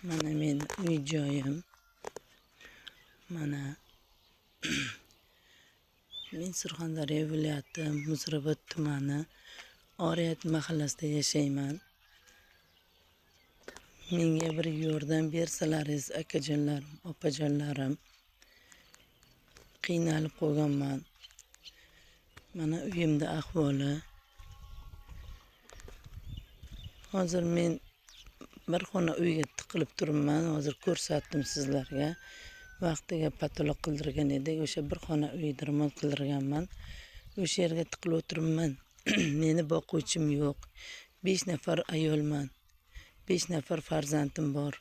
Mana men uy joyim. Mana men Surxondaryo viloyati Muzrabot tumani Oriyat mahallasida yashayman. Menga bir yordam bersalaringiz akajonlarim, opajonlarim. Qiynalib qolganman. Mana uyimda ahvoli. Hozir men bir xona uyga tiqilib turibman. Hozir ko'rsatdim sizlarga. Vaqtiga patoloq qildirgan edik. O'sha bir xona uyni remont qildirganman. O'sha yerga tiqilib o'tiribman. Meni boquvchim yo'q. 5 nafar ayolman. 5 nafar farzandim bor.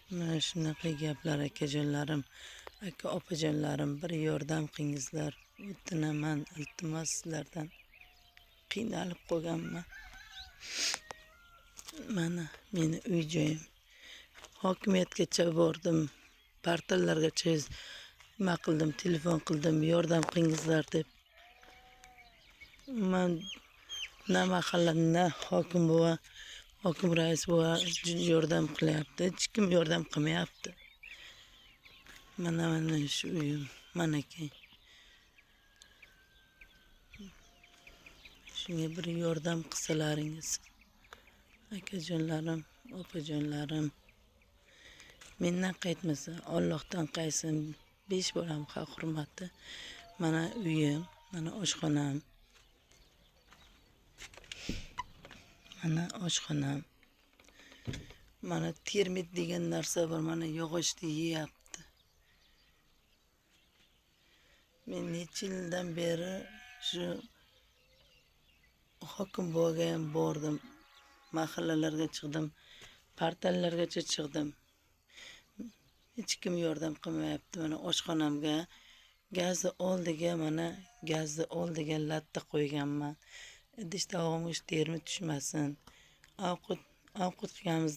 Mana shunaqa gaplar akajonlarim, aka opajonlarim, bir yordam qilingizlar. O'tinaman, iltimos sizlardan. Qiynalib qolganman. Mana meni uy joyim. Hokimiyatgacha bordim. Portallargacha nima qildim, telefon qildim, yordam qilingizlar deb. Men na mahalla, na hokim buva, hokim rais buva yordam qilyapti. Hech kim yordam qilmayapti. Mana shu uyim, manaki. Shunga bir yordam qilsalaringiz. Akajonlarim, opajonlarim. Mendan qaytmasa, Allohdan qaysin. 5 bolam haq hurmati. Mana uyim, mana oshxonam. Mana oshxonam. Mana termit degan narsa bor, mana yog'ochni yeyapti. Men necha yildan beri shu hokim buvaga ham bordim. Mahallalarga chiqdim, portallargacha chiqdim. Hech kim yordam qilmayapti. Mana oshxonamga gazni oldiga, mana gazni oldiga latta qo'yganman. Idish-tavog'imga termit tushmasin. Ovqat qilganmiz